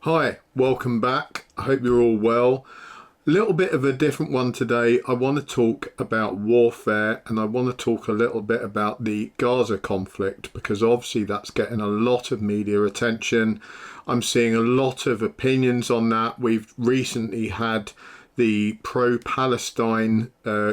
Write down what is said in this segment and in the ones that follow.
Hi, welcome back. I hope you're all well. A little bit of a different one today. I want to talk about warfare and I want to talk a little bit about the Gaza conflict because obviously that's getting a lot of media attention. I'm seeing a lot of opinions on that. We've recently had the pro-Palestine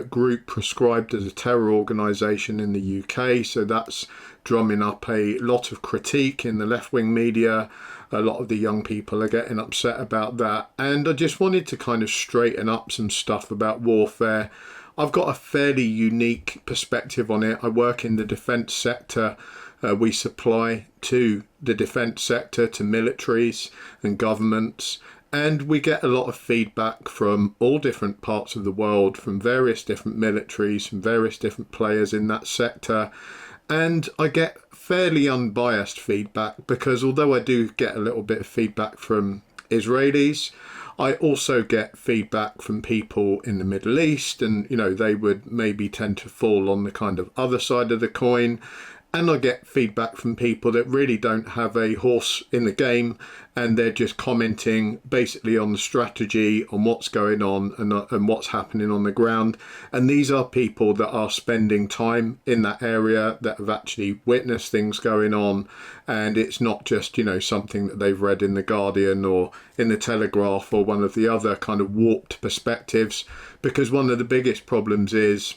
group prescribed as a terror organisation in the UK, so that's drumming up a lot of critique in the left-wing media. A lot of the young people are getting upset about that, and I just wanted to kind of straighten up some stuff about warfare. I've got a fairly unique perspective on it. I work in the defence sector. We supply to the defence sector, to militaries and governments, and we get a lot of feedback from all different parts of the world, from various different militaries, from various different players in that sector. And I get fairly unbiased feedback because although I do get a little bit of feedback from Israelis, I also get feedback from people in the Middle East, and they would maybe tend to fall on the kind of other side of the coin. And I get feedback from people that really don't have a horse in the game, and they're just commenting basically on the strategy, on what's going on and what's happening on the ground. And these are people that are spending time in that area, that have actually witnessed things going on. And it's not just, something that they've read in The Guardian or in The Telegraph or one of the other kind of warped perspectives. Because one of the biggest problems is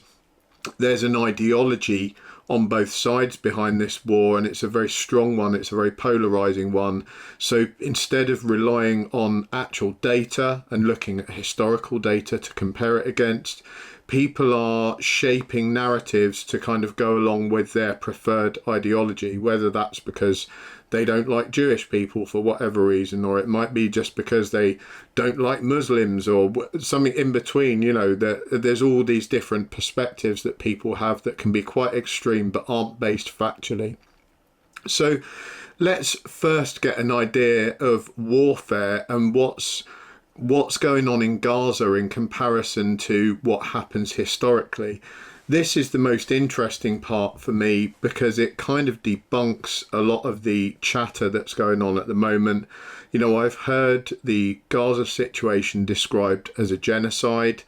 there's an ideology on both sides behind this war, and it's a very strong one, it's a very polarizing one. So instead of relying on actual data and looking at historical data to compare it against, people are shaping narratives to kind of go along with their preferred ideology, whether that's because they don't like Jewish people for whatever reason, or it might be just because they don't like Muslims or something in between. There's all these different perspectives that people have that can be quite extreme but aren't based factually. So let's first get an idea of warfare and what's going on in Gaza in comparison to what happens historically. This is the most interesting part for me because it kind of debunks a lot of the chatter that's going on at the moment. I've heard the Gaza situation described as a genocide,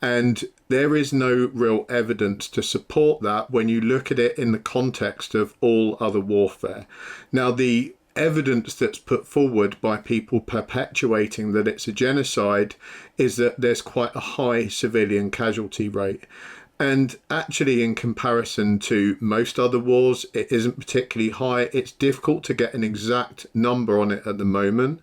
and there is no real evidence to support that when you look at it in the context of all other warfare. Now, the evidence that's put forward by people perpetuating that it's a genocide is that there's quite a high civilian casualty rate. And actually, in comparison to most other wars, it isn't particularly high. It's difficult to get an exact number on it at the moment.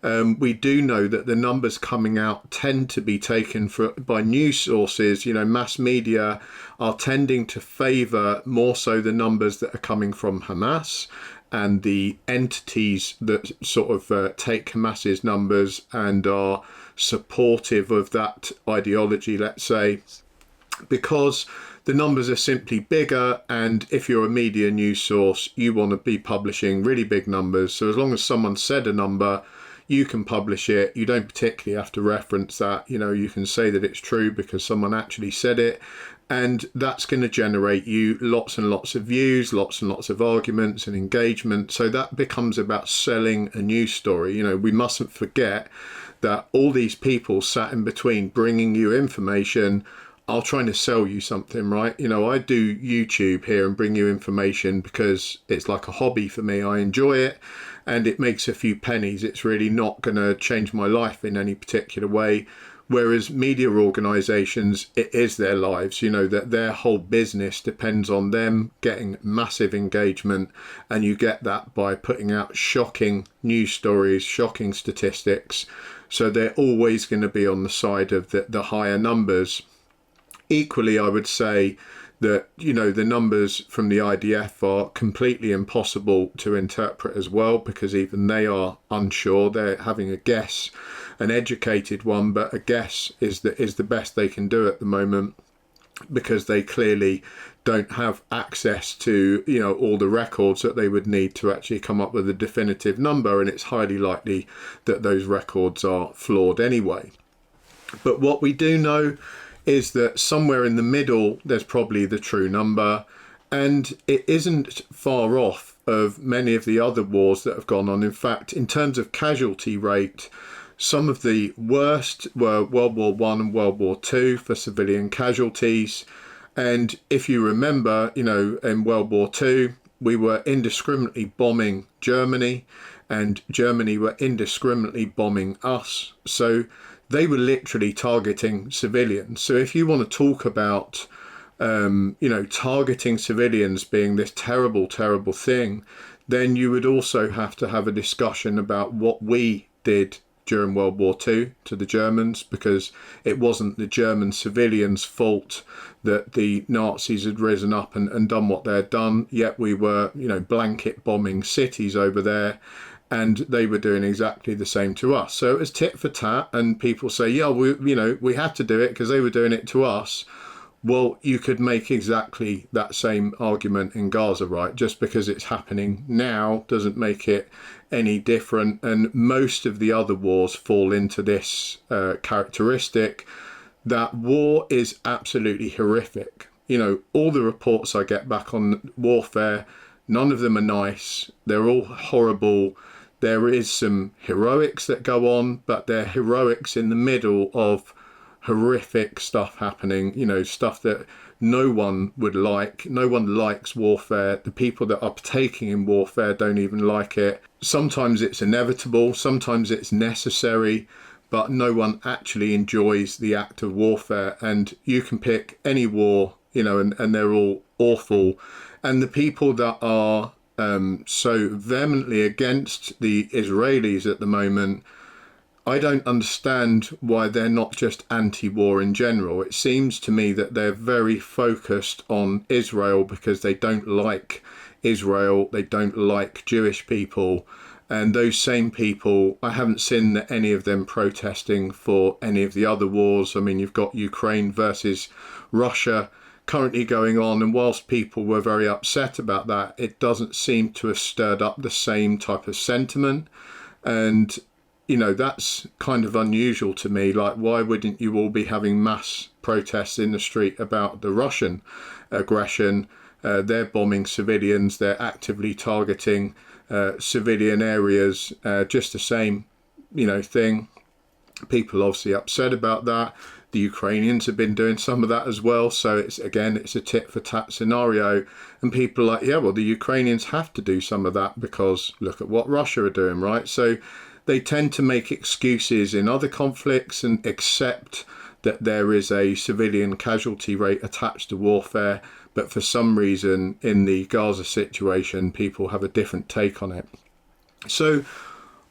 We do know that the numbers coming out tend to be taken by news sources. Mass media are tending to favour more so the numbers that are coming from Hamas and the entities that sort of take Hamas's numbers and are supportive of that ideology, let's say, because the numbers are simply bigger, and if you're a media news source, you want to be publishing really big numbers. So as long as someone said a number, you can publish it. You don't particularly have to reference that. You can say that it's true because someone actually said it, and that's going to generate you lots and lots of views, lots and lots of arguments and engagement. So that becomes about selling a news story. We mustn't forget that all these people sat in between bringing you information are trying to sell you something, right? I do YouTube here and bring you information because it's like a hobby for me. I enjoy it and it makes a few pennies. It's really not going to change my life in any particular way. Whereas media organisations, it is their lives, that their whole business depends on them getting massive engagement. And you get that by putting out shocking news stories, shocking statistics. So they're always going to be on the side of the higher numbers. Equally, I would say that, the numbers from the IDF are completely impossible to interpret as well, because even they are unsure. They're having a guess, an educated one, but a guess is the best they can do at the moment, because they clearly don't have access to, all the records that they would need to actually come up with a definitive number. And it's highly likely that those records are flawed anyway. But what we do know is that somewhere in the middle, there's probably the true number. And it isn't far off of many of the other wars that have gone on. In fact, in terms of casualty rate, some of the worst were World War One and World War Two for civilian casualties. And if you remember, in World War Two, we were indiscriminately bombing Germany, and Germany were indiscriminately bombing us. So they were literally targeting civilians. So if you want to talk about targeting civilians being this terrible, terrible thing, then you would also have to have a discussion about what we did during World War II to the Germans, because it wasn't the German civilians' fault that the Nazis had risen up and done what they'd done, yet we were, blanket bombing cities over there, and they were doing exactly the same to us. So it was tit for tat, and people say, yeah, we had to do it because they were doing it to us. Well, you could make exactly that same argument in Gaza, right? Just because it's happening now doesn't make it any different. And most of the other wars fall into this characteristic, that war is absolutely horrific. All the reports I get back on warfare, none of them are nice. They're all horrible. There is some heroics that go on, but they're heroics in the middle of horrific stuff happening, stuff that no one would like. No one likes warfare. The people that are partaking in warfare don't even like it. Sometimes it's inevitable, sometimes it's necessary, but no one actually enjoys the act of warfare. And you can pick any war, and they're all awful. And the people that are so vehemently against the Israelis at the moment, I don't understand why they're not just anti-war in general. It seems to me that they're very focused on Israel because they don't like Israel, they don't like Jewish people. And those same people, I haven't seen any of them protesting for any of the other wars. I mean, you've got Ukraine versus Russia currently going on, and whilst people were very upset about that, it doesn't seem to have stirred up the same type of sentiment. And that's kind of unusual to me. Like, why wouldn't you all be having mass protests in the street about the Russian aggression? They're bombing civilians, they're actively targeting civilian areas, just the same, thing. People obviously upset about that. The Ukrainians have been doing some of that as well. So it's a tit for tat scenario. And people are like, yeah, well, the Ukrainians have to do some of that because look at what Russia are doing, right? So they tend to make excuses in other conflicts and accept that there is a civilian casualty rate attached to warfare. But for some reason in the Gaza situation, people have a different take on it. So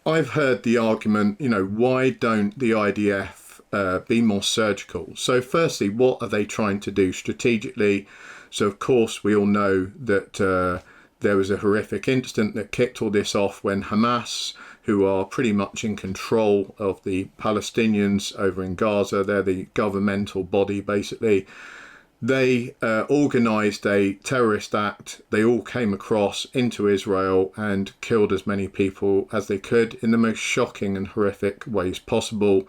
I've heard the argument, why don't the IDF be more surgical? So firstly, what are they trying to do strategically? So of course, we all know that there was a horrific incident that kicked all this off when Hamas, who are pretty much in control of the Palestinians over in Gaza, they're the governmental body basically, they organised a terrorist act. They all came across into Israel and killed as many people as they could in the most shocking and horrific ways possible.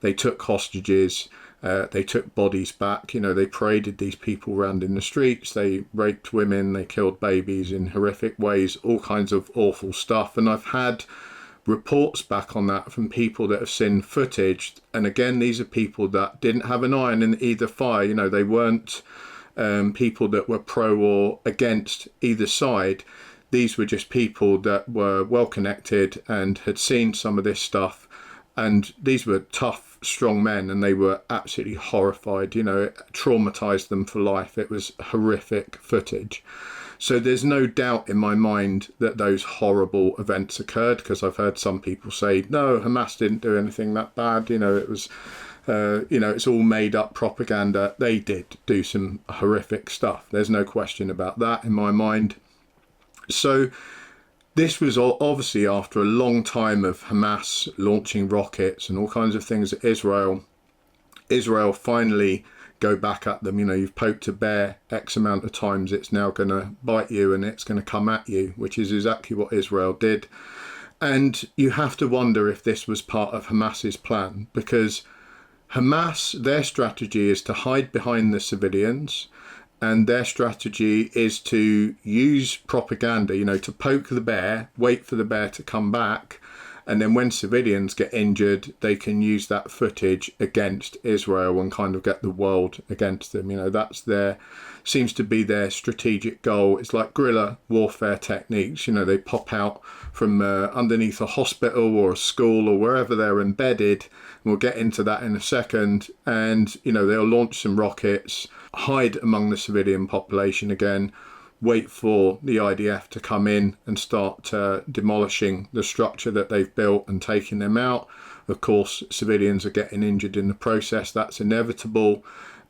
They took hostages, they took bodies back, they paraded these people around in the streets, they raped women, they killed babies in horrific ways, all kinds of awful stuff. And I've had reports back on that from people that have seen footage, and again, these are people that didn't have an iron in either fire. They weren't people that were pro or against either side. These were just people that were well connected and had seen some of this stuff, and these were tough, strong men, and they were absolutely horrified. It traumatized them for life. It was horrific footage. So there's no doubt in my mind that those horrible events occurred, because I've heard some people say, no, Hamas didn't do anything that bad. It was, it's all made up propaganda. They did do some horrific stuff. There's no question about that in my mind. So this was obviously after a long time of Hamas launching rockets and all kinds of things at Israel. Israel finally go back at them. You've poked a bear X amount of times, it's now going to bite you and it's going to come at you, which is exactly what Israel did. And you have to wonder if this was part of Hamas's plan, because Hamas, their strategy is to hide behind the civilians and their strategy is to use propaganda, to poke the bear, wait for the bear to come back, and then when civilians get injured, they can use that footage against Israel and kind of get the world against them. That's seems to be their strategic goal. It's like guerrilla warfare techniques. They pop out from underneath a hospital or a school or wherever they're embedded. And we'll get into that in a second. And, they'll launch some rockets, hide among the civilian population again, wait for the IDF to come in and start demolishing the structure that they've built and taking them out. Of course, civilians are getting injured in the process. That's inevitable.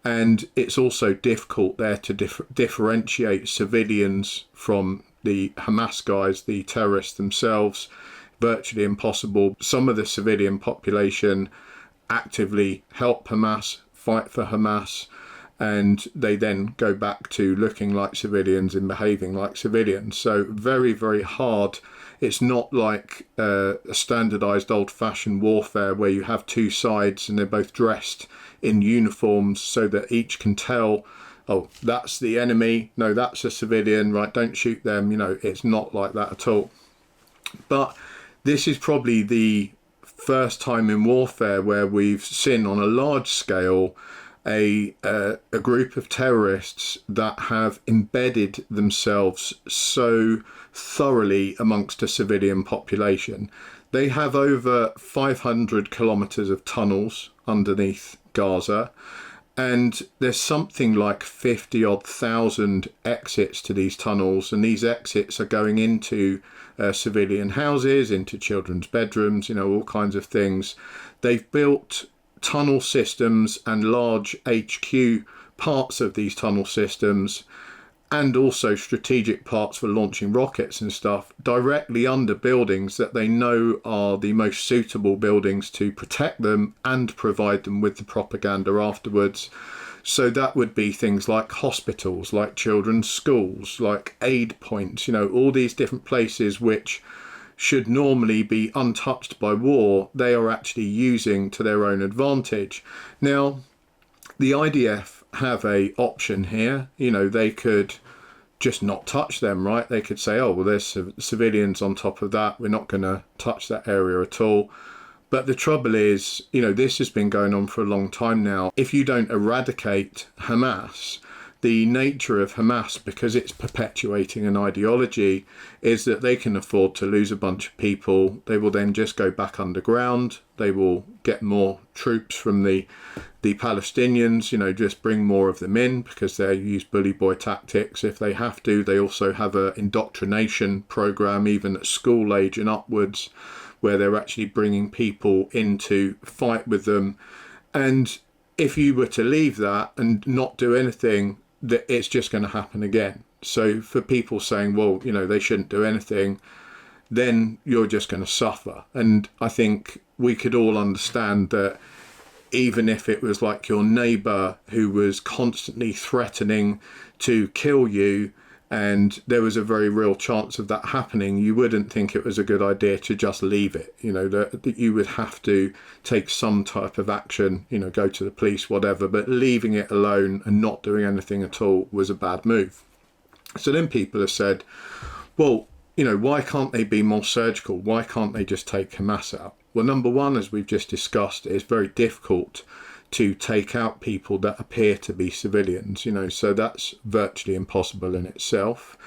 And it's also difficult there to differentiate civilians from the Hamas guys, the terrorists themselves. Virtually impossible. Some of the civilian population actively help Hamas, fight for Hamas, and they then go back to looking like civilians and behaving like civilians. So very, very hard. It's not like a standardized old-fashioned warfare where you have two sides and they're both dressed in uniforms so that each can tell, oh, that's the enemy, no, that's a civilian, right, don't shoot them. It's not like that at all. But this is probably the first time in warfare where we've seen on a large scale a group of terrorists that have embedded themselves so thoroughly amongst a civilian population. They have over 500 kilometers of tunnels underneath Gaza, and there's something like 50-odd thousand exits to these tunnels, and these exits are going into civilian houses, into children's bedrooms, all kinds of things. They've built tunnel systems and large HQ parts of these tunnel systems, and also strategic parts for launching rockets and stuff, directly under buildings that they know are the most suitable buildings to protect them and provide them with the propaganda afterwards. So that would be things like hospitals, like children's schools, like aid points, all these different places which should normally be untouched by war, they are actually using to their own advantage. Now, the IDF have a option here. They could just not touch them, right? They could say, oh, well, there's civilians on top of that, we're not going to touch that area at all. But the trouble is, this has been going on for a long time now. If you don't eradicate Hamas, the nature of Hamas, because it's perpetuating an ideology, is that they can afford to lose a bunch of people. They will then just go back underground. They will get more troops from the Palestinians, just bring more of them in because they use bully boy tactics if they have to. They also have an indoctrination program, even at school age and upwards, where they're actually bringing people in to fight with them. And if you were to leave that and not do anything, that it's just going to happen again. So for people saying, well, they shouldn't do anything, then you're just going to suffer. And I think we could all understand that even if it was like your neighbour who was constantly threatening to kill you, and there was a very real chance of that happening, you wouldn't think it was a good idea to just leave it. That you would have to take some type of action, go to the police, whatever, but leaving it alone and not doing anything at all was a bad move. So then people have said, well, why can't they be more surgical? Why can't they just take Hamas out? Well, number one, as we've just discussed, it's very difficult to take out people that appear to be civilians, so that's virtually impossible in itself.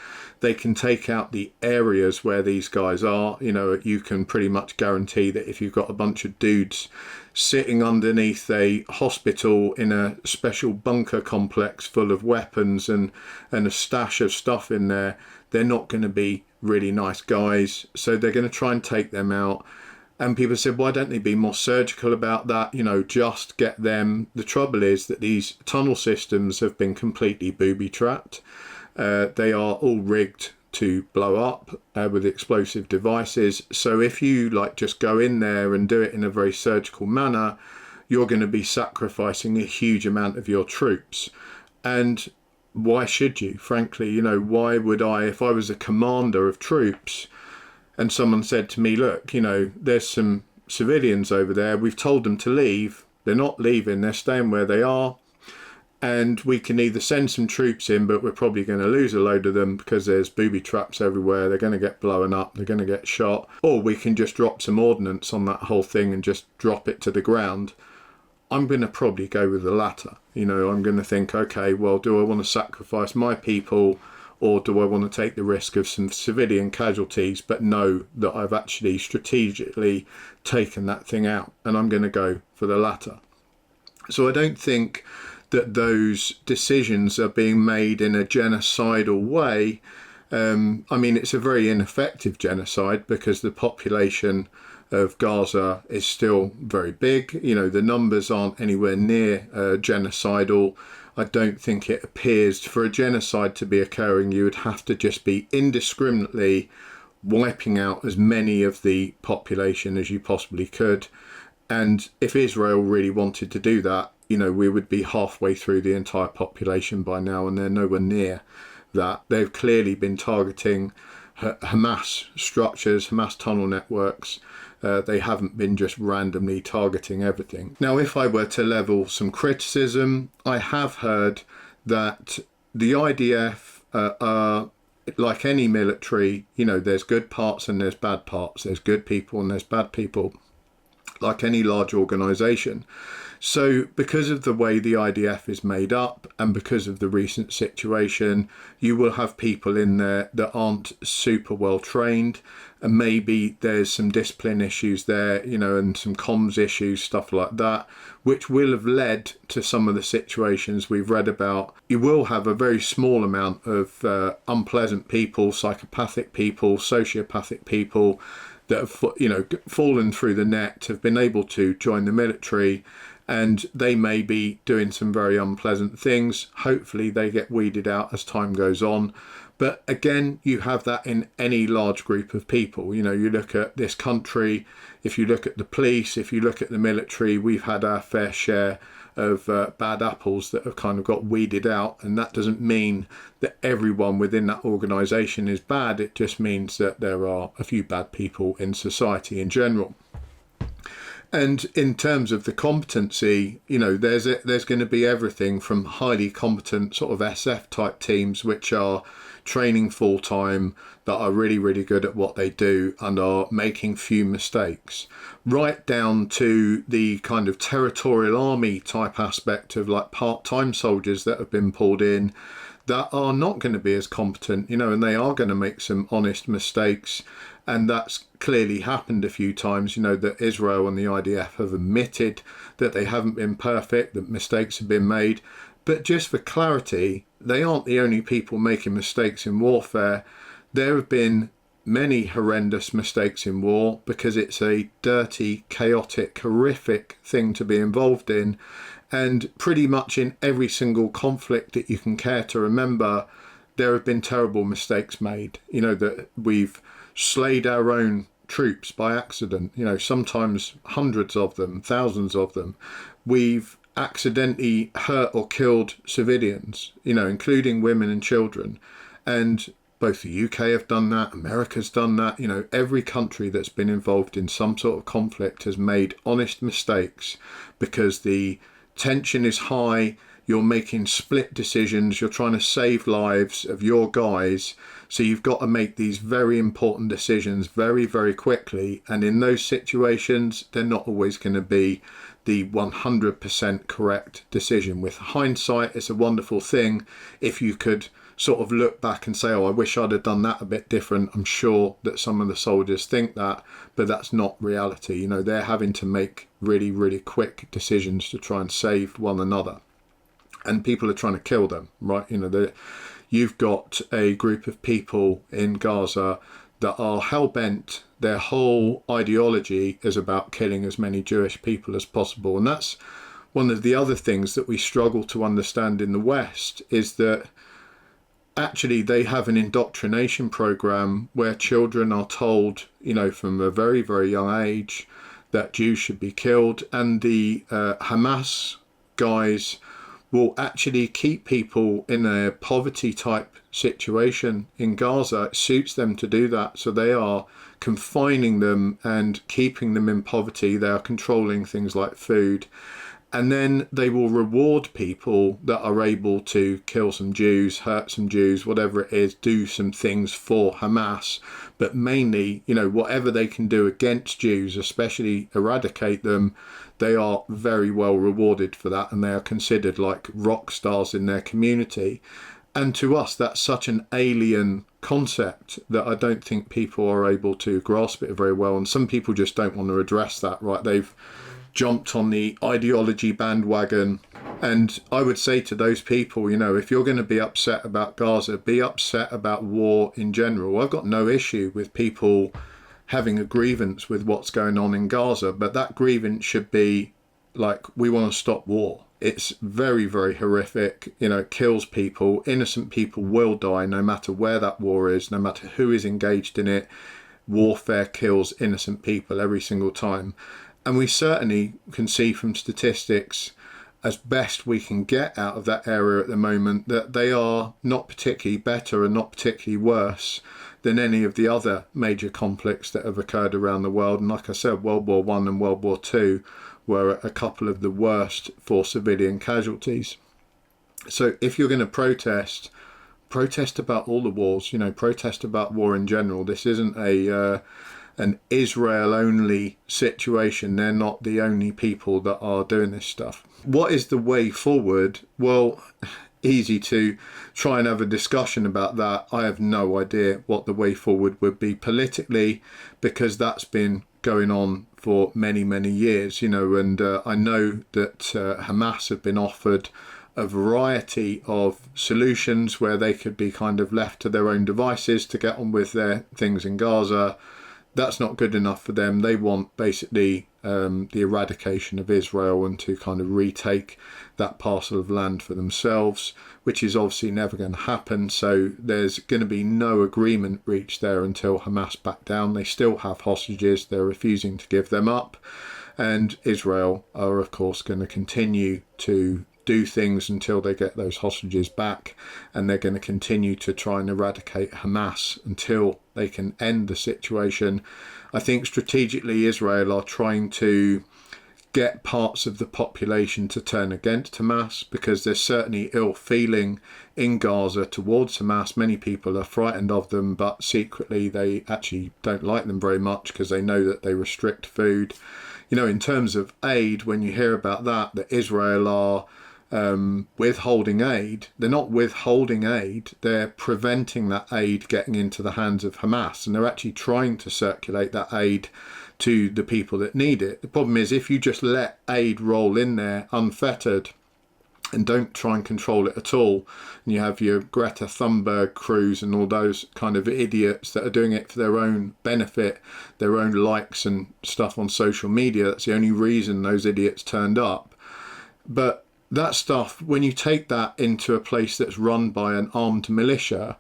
They can take out the areas where these guys are. You can pretty much guarantee that if you've got a bunch of dudes sitting underneath a hospital in a special bunker complex full of weapons and a stash of stuff in there, they're not going to be really nice guys. So they're going to try and take them out. And people said, why don't they be more surgical about that? Just get them. The trouble is that these tunnel systems have been completely booby-trapped. They are all rigged to blow up with explosive devices. So if you just go in there and do it in a very surgical manner, you're going to be sacrificing a huge amount of your troops. And why should you? Frankly, why would I, if I was a commander of troops, and someone said to me, look, there's some civilians over there. We've told them to leave. They're not leaving. They're staying where they are. and we can either send some troops in, but we're probably going to lose a load of them because there's booby traps everywhere, they're going to get blown up, they're going to get shot, or we can just drop some ordnance on that whole thing and just drop it to the ground. I'm going to probably go with the latter. You know, I'm going to think, okay, well, do I want to sacrifice my people, or do I want to take the risk of some civilian casualties, but know that I've actually strategically taken that thing out? And I'm going to go for the latter. So I don't think that those decisions are being made in a genocidal way. I mean, it's a very ineffective genocide because the population of Gaza is still very big. You know, the numbers aren't anywhere near genocidal. I don't think it appears for a genocide to be occurring. You would have to just be indiscriminately wiping out as many of the population as you possibly could. And if Israel really wanted to do that, you know, we would be halfway through the entire population by now, and they're nowhere near that. They've clearly been targeting Hamas structures, Hamas tunnel networks. They haven't been just randomly targeting everything. Now, if I were to level some criticism, I have heard that the IDF are like any military. You know, there's good parts and there's bad parts. There's good people and there's bad people, like any large organisation. So because of the way the IDF is made up and because of the recent situation, you will have people in there that aren't super well trained, and maybe there's some discipline issues there, you know, and some comms issues, stuff like that, which will have led to some of the situations we've read about. You will have a very small amount of unpleasant people, psychopathic people, sociopathic people that have, you know, fallen through the net, have been able to join the military, and they may be doing some very unpleasant things. Hopefully they get weeded out as time goes on. But again, you have that in any large group of people. You know, you look at this country, if you look at the police, if you look at the military, we've had our fair share of bad apples that have kind of got weeded out. And that doesn't mean that everyone within that organisation is bad. It just means that there are a few bad people in society in general. And in terms of the competency, you know, there's going to be everything from highly competent sort of SF type teams, which are training full time, that are really, really good at what they do and are making few mistakes, right down to the kind of territorial army type aspect of like part-time soldiers that have been pulled in that are not going to be as competent, you know, and they are going to make some honest mistakes. And that's clearly happened a few times, you know, that Israel and the IDF have admitted that they haven't been perfect, that mistakes have been made. But just for clarity, they aren't the only people making mistakes in warfare. There have been many horrendous mistakes in war because it's a dirty, chaotic, horrific thing to be involved in. And pretty much in every single conflict that you can care to remember, there have been terrible mistakes made. You know, that we've slayed our own troops by accident, you know, sometimes hundreds of them, thousands of them. We've accidentally hurt or killed civilians, you know, including women and children. And both the UK have done that, America's done that, you know, every country that's been involved in some sort of conflict has made honest mistakes because the tension is high. You're making split decisions. You're trying to save lives of your guys. So you've got to make these very important decisions very, very quickly. And in those situations, they're not always going to be the 100% correct decision. With hindsight, it's a wonderful thing if you could sort of look back and say, oh, I wish I'd have done that a bit different. I'm sure that some of the soldiers think that, but that's not reality. You know, they're having to make really, really quick decisions to try and save one another. And people are trying to kill them, right? You know, you've got a group of people in Gaza that are hell-bent. Their whole ideology is about killing as many Jewish people as possible. And that's one of the other things that we struggle to understand in the West, is that actually they have an indoctrination program where children are told, you know, from a very, very young age that Jews should be killed. And the Hamas guys will actually keep people in a poverty type situation in Gaza. It suits them to do that. So they are confining them and keeping them in poverty. They are controlling things like food. And then they will reward people that are able to kill some Jews, hurt some Jews, whatever it is, do some things for Hamas. But mainly, whatever they can do against Jews, especially eradicate them, they are very well rewarded for that. And they are considered like rock stars in their community. And to us, that's such an alien concept that I don't think people are able to grasp it very well. And some people just don't want to address that, right? They've jumped on the ideology bandwagon. And I would say to those people, if you're going to be upset about Gaza, be upset about war in general. I've got no issue with people having a grievance with what's going on in Gaza, but that grievance should be like, we want to stop war. It's very, very horrific, it kills people. Innocent people will die no matter where that war is, no matter who is engaged in it. Warfare kills innocent people every single time. And we certainly can see from statistics, as best we can get out of that area at the moment, that they are not particularly better and not particularly worse than any of the other major conflicts that have occurred around the world. And like I said, World War I and World War II were a couple of the worst for civilian casualties. So if you're going to protest about all the wars, protest about war in general. This isn't an Israel-only situation. They're not the only people that are doing this stuff. What is the way forward? Well, easy to try and have a discussion about that. I have no idea what the way forward would be politically, because that's been going on for many, many years, and I know that Hamas have been offered a variety of solutions where they could be kind of left to their own devices to get on with their things in Gaza. That's not good enough for them. They want basically the eradication of Israel and to kind of retake that parcel of land for themselves, which is obviously never going to happen. So there's going to be no agreement reached there until Hamas back down. They still have hostages. They're refusing to give them up. And Israel are, of course, going to continue to do things until they get those hostages back, and they're going to continue to try and eradicate Hamas until they can end the situation. I think strategically Israel are trying to get parts of the population to turn against Hamas, because there's certainly ill feeling in Gaza towards Hamas. Many people are frightened of them, but secretly they actually don't like them very much because they know that they restrict food. In terms of aid, when you hear about that Israel are withholding aid, they're not withholding aid, they're preventing that aid getting into the hands of Hamas, and they're actually trying to circulate that aid to the people that need it. The problem is, if you just let aid roll in there unfettered and don't try and control it at all, and you have your Greta Thunberg crews and all those kind of idiots that are doing it for their own benefit, their own likes and stuff on social media, that's the only reason those idiots turned up. But that stuff, when you take that into a place that's run by an armed militia,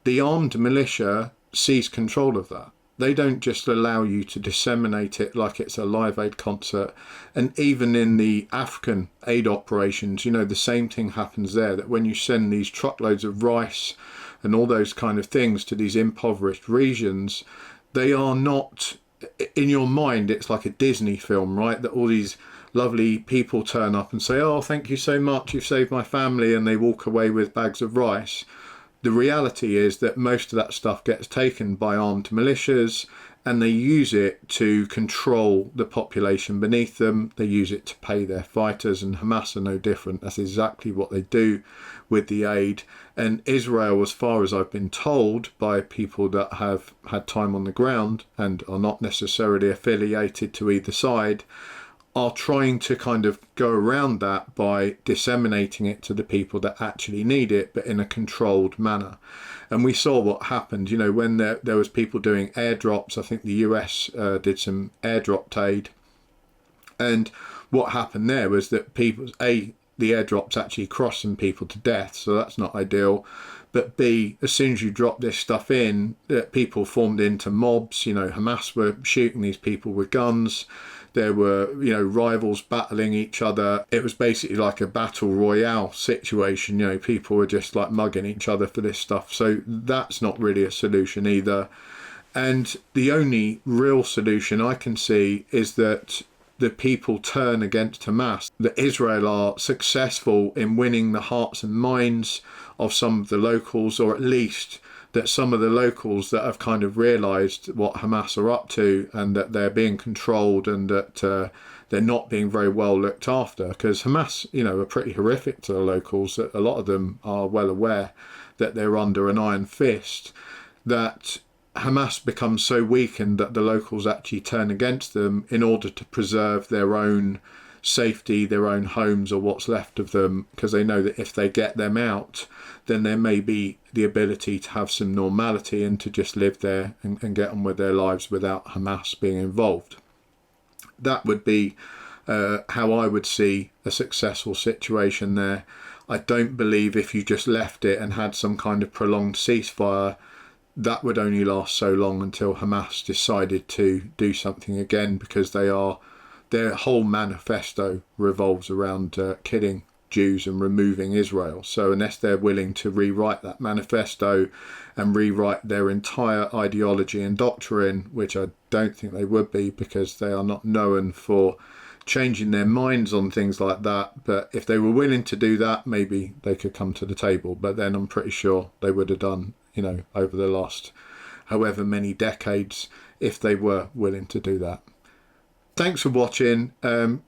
the armed militia seize control of that. They don't just allow you to disseminate it like it's a Live Aid concert. And even in the African aid operations, the same thing happens there, that when you send these truckloads of rice and all those kind of things to these impoverished regions, they are not, in your mind, it's like a Disney film, right? That all these lovely people turn up and say, oh, thank you so much, you've saved my family, and they walk away with bags of rice. The reality is that most of that stuff gets taken by armed militias, and they use it to control the population beneath them. They use it to pay their fighters, and Hamas are no different. That's exactly what they do with the aid. And Israel, as far as I've been told by people that have had time on the ground and are not necessarily affiliated to either side, are trying to kind of go around that by disseminating it to the people that actually need it, but in a controlled manner. And we saw what happened, when there was people doing airdrops. I think the US did some airdropped aid. And what happened there was that the airdrops actually crossed some people to death, so that's not ideal. But B, as soon as you drop this stuff in, people formed into mobs. Hamas were shooting these people with guns. There were, rivals battling each other. It was basically like a battle royale situation. People were just like mugging each other for this stuff. So that's not really a solution either. And the only real solution I can see is that the people turn against Hamas, that Israel are successful in winning the hearts and minds of some of the locals, or at least that some of the locals that have kind of realised what Hamas are up to, and that they're being controlled, and that they're not being very well looked after. Because Hamas, are pretty horrific to the locals. That a lot of them are well aware that they're under an iron fist, that Hamas becomes so weakened that the locals actually turn against them in order to preserve their own safety, their own homes, or what's left of them, because they know that if they get them out, then there may be the ability to have some normality and to just live there and get on with their lives without Hamas being involved. That would be how I would see a successful situation there. I don't believe if you just left it and had some kind of prolonged ceasefire, that would only last so long until Hamas decided to do something again, because their whole manifesto revolves around killing Jews and removing Israel. So unless they're willing to rewrite that manifesto and rewrite their entire ideology and doctrine, which I don't think they would be, because they are not known for changing their minds on things like that. But if they were willing to do that, maybe they could come to the table. But then I'm pretty sure they would have done, over the last however many decades, if they were willing to do that. Thanks for watching.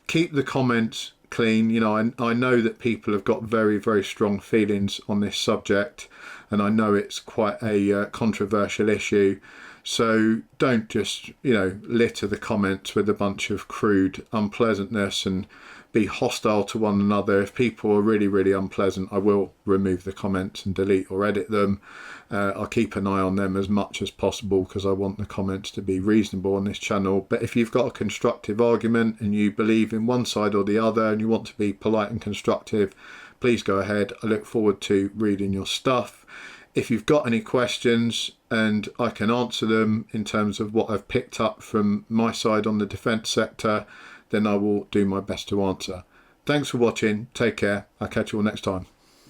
Keep the comments clean. I know that people have got very, very strong feelings on this subject, and I know it's quite a controversial issue. So don't just, litter the comments with a bunch of crude unpleasantness and be hostile to one another. If people are really, really unpleasant, I will remove the comments and delete or edit them. I'll keep an eye on them as much as possible, because I want the comments to be reasonable on this channel. But if you've got a constructive argument and you believe in one side or the other and you want to be polite and constructive, please go ahead. I look forward to reading your stuff. If you've got any questions and I can answer them in terms of what I've picked up from my side on the defence sector, then I will do my best to answer. Thanks for watching. Take care. I'll catch you all next time.